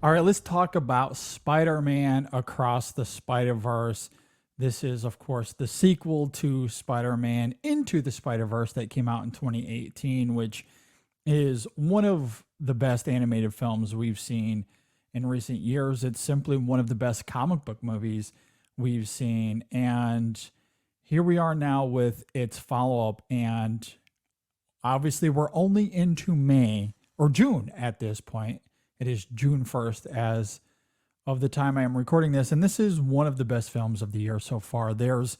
All right, let's talk about Spider-Man Across the Spider-Verse. This is, of course, the sequel to Spider-Man Into the Spider-Verse that came out in 2018, which is one of the best animated films we've seen in recent years. It's simply one of the best comic book movies we've seen. And here we are now with its follow up. And obviously, we're only into May or June at this point. It is June 1st as of the time I am recording this. And this is one of the best films of the year so far. There's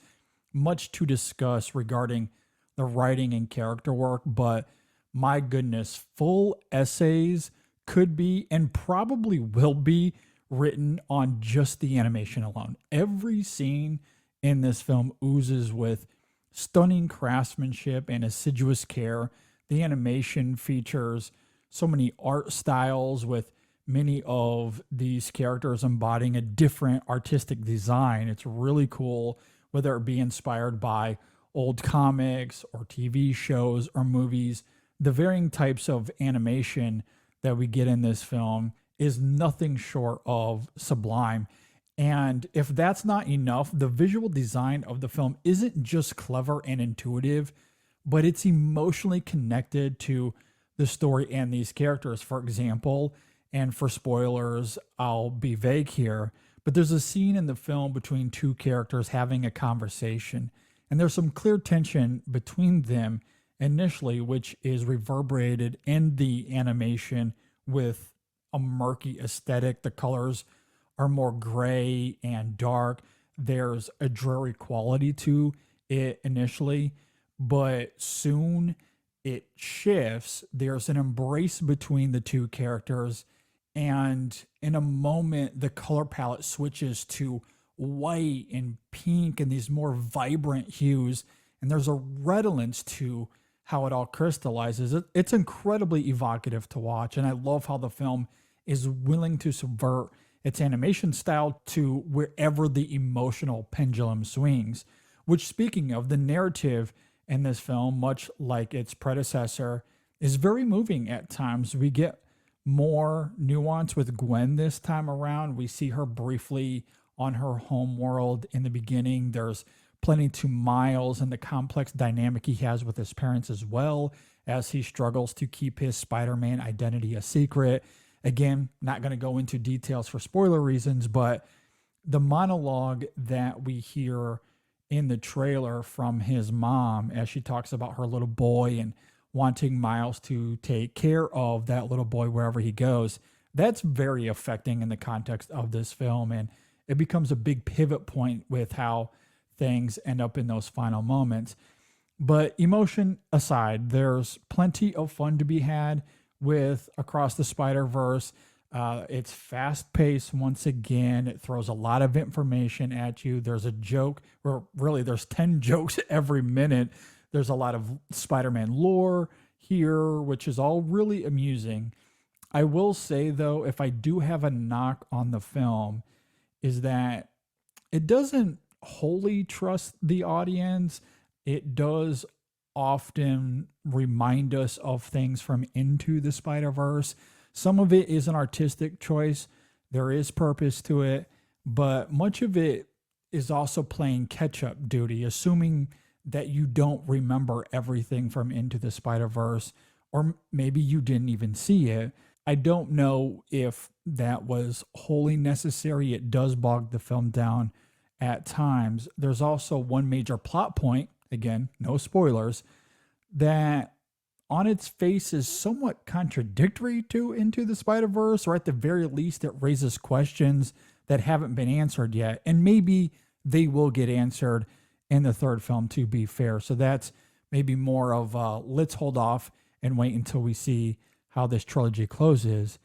much to discuss regarding the writing and character work, but my goodness, full essays could be and probably will be written on just the animation alone. Every scene in this film oozes with stunning craftsmanship and assiduous care. The animation features so many art styles with many of these characters embodying a different artistic design. It's really cool, whether it be inspired by old comics or TV shows or movies. The varying types of animation that we get in this film is nothing short of sublime. And if that's not enough, the visual design of the film isn't just clever and intuitive, but it's emotionally connected to the story and these characters. For example, and for spoilers, I'll be vague here, but there's a scene in the film between two characters having a conversation, and there's some clear tension between them initially, which is reverberated in the animation with a murky aesthetic. The colors are more gray and dark. There's a dreary quality to it initially, but soon it shifts. There's an embrace between the two characters, and in a moment, the color palette switches to white and pink and these more vibrant hues, and there's a redolence to how it all crystallizes. It's incredibly evocative to watch, and I love how the film is willing to subvert its animation style to wherever the emotional pendulum swings. Which, speaking of, the narrative in this film, much like its predecessor, is very moving at times. We get more nuance with Gwen this time around. We see her briefly on her home world in the beginning. There's plenty to Miles and the complex dynamic he has with his parents as well as he struggles to keep his Spider-Man identity a secret. Again, not going to go into details for spoiler reasons, but the monologue that we hear in the trailer from his mom as she talks about her little boy and wanting Miles to take care of that little boy wherever he goes, that's very affecting in the context of this film. And it becomes a big pivot point with how things end up in those final moments. But emotion aside, there's plenty of fun to be had with Across the Spider-Verse. It's fast paced once again. It throws a lot of information at you. There's a joke, or really, there's 10 jokes every minute. There's a lot of Spider-Man lore here, which is all really amusing. I will say, though, if I do have a knock on the film, is that it doesn't wholly trust the audience. It does often remind us of things from Into the Spider-Verse. Some of it is an artistic choice. There is purpose to it, but much of it is also playing catch-up duty, assuming that you don't remember everything from Into the Spider-Verse, or maybe you didn't even see it. I don't know if that was wholly necessary. It does bog the film down at times. There's also one major plot point, again, no spoilers, that on its face is somewhat contradictory to Into the Spider-Verse, or at the very least, it raises questions that haven't been answered yet. And maybe they will get answered in the third film, to be fair. So that's maybe more of let's hold off and wait until we see how this trilogy closes.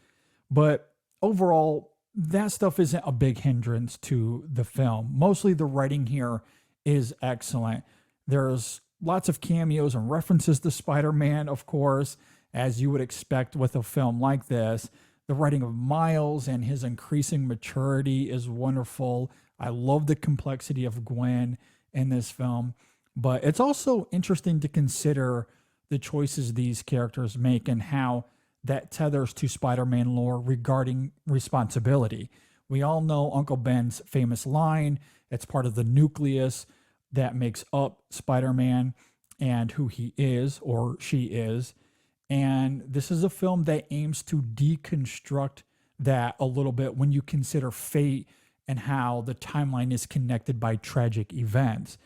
But overall, that stuff isn't a big hindrance to the film. Mostly the writing here is excellent. There's lots of cameos and references to Spider-Man, of course, as you would expect with a film like this. The writing of Miles and his increasing maturity is wonderful. I love the complexity of Gwen in this film, but it's also interesting to consider the choices these characters make and how that tethers to Spider-Man lore regarding responsibility. We all know Uncle Ben's famous line. It's part of the nucleus that makes up Spider-Man and who he is or she is. And this is a film that aims to deconstruct that a little bit when you consider fate and how the timeline is connected by tragic events.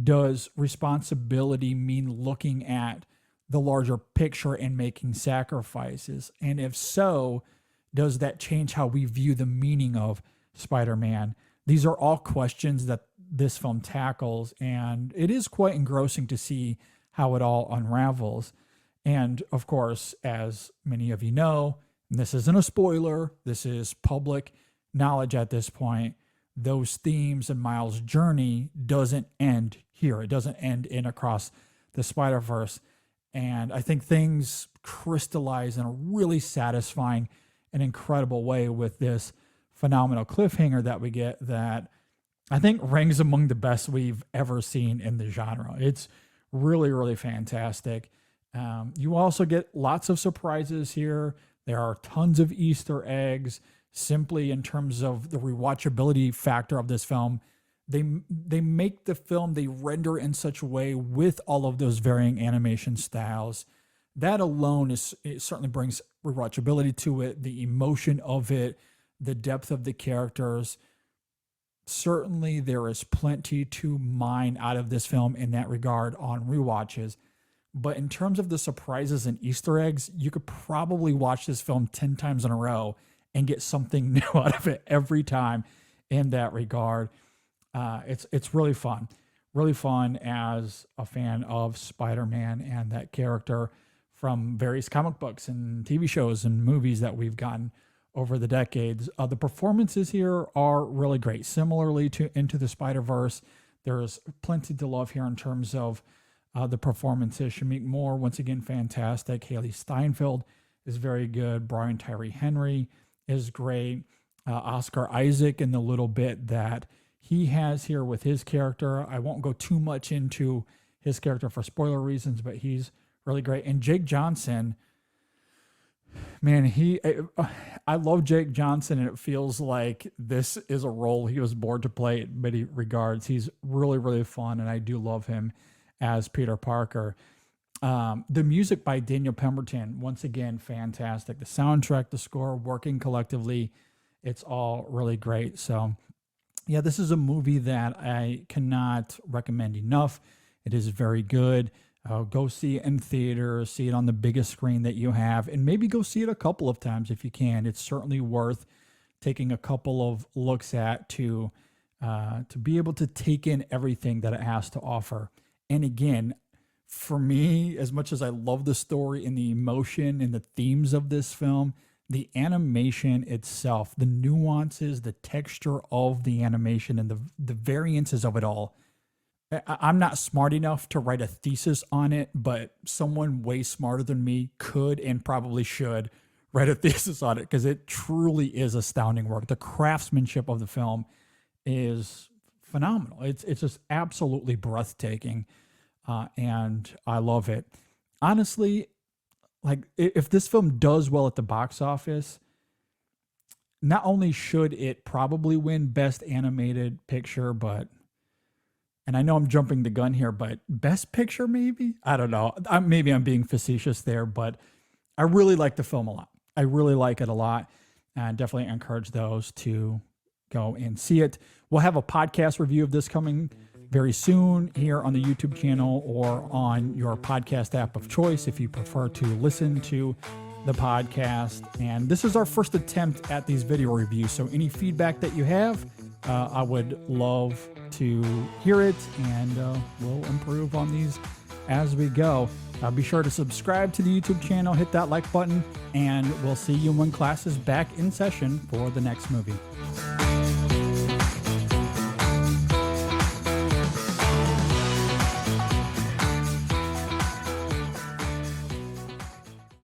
Does responsibility mean looking at the larger picture and making sacrifices? And if so, does that change how we view the meaning of Spider-Man? These are all questions that this film tackles, and it is quite engrossing to see how it all unravels. And of course, as many of you know, and this isn't a spoiler, this is public knowledge at this point, those themes and Miles' journey doesn't end here. It doesn't end in Across the Spider-Verse. And I think things crystallize in a really satisfying and incredible way with this phenomenal cliffhanger that we get that I think ranks among the best we've ever seen in the genre. It's really, really fantastic. You also get lots of surprises here. There are tons of Easter eggs. Simply in terms of the rewatchability factor of this film, they make the film, they render in such a way with all of those varying animation styles. That alone it certainly brings rewatchability to it, the emotion of it, the depth of the characters. Certainly there is plenty to mine out of this film in that regard on rewatches. But in terms of the surprises and Easter eggs, you could probably watch this film 10 times in a row and get something new out of it every time in that regard. It's really fun as a fan of Spider-Man and that character from various comic books and TV shows and movies that we've gotten over the decades. The performances here are really great. Similarly to Into the Spider-Verse, there's plenty to love here in terms of the performances. Shameik Moore, once again, fantastic. Haley Steinfeld is very good. Brian Tyree Henry is great. Oscar Isaac in the little bit that he has here with his character. I won't go too much into his character for spoiler reasons, but he's really great. And Jake Johnson, man, I love Jake Johnson, and it feels like this is a role he was born to play in many regards. He's really, really fun, and I do love him as Peter Parker. The music by Daniel Pemberton, once again, fantastic. The soundtrack, the score, working collectively, it's all really great. So, yeah, this is a movie that I cannot recommend enough. It is very good. Go see it in theaters, see it on the biggest screen that you have, and maybe go see it a couple of times if you can. It's certainly worth taking a couple of looks at to be able to take in everything that it has to offer. And again, for me, as much as I love the story and the emotion and the themes of this film, the animation itself, the nuances, the texture of the animation, and the variances of it all. I'm not smart enough to write a thesis on it, but someone way smarter than me could and probably should write a thesis on it because it truly is astounding work. The craftsmanship of the film is phenomenal. It's just absolutely breathtaking, and I love it. Honestly, like if this film does well at the box office, not only should it probably win Best Animated Picture, but, and I know I'm jumping the gun here, but Best Picture maybe? I don't know. Maybe I'm being facetious there, but I really like the film a lot. I really like it a lot, and definitely encourage those to go and see it. We'll have a podcast review of this coming very soon here on the YouTube channel or on your podcast app of choice if you prefer to listen to the podcast. And this is our first attempt at these video reviews, so any feedback that you have, I would love to hear it, and we'll improve on these as we go. Be sure to subscribe to the YouTube channel, hit that like button, and we'll see you when class is back in session for the next movie.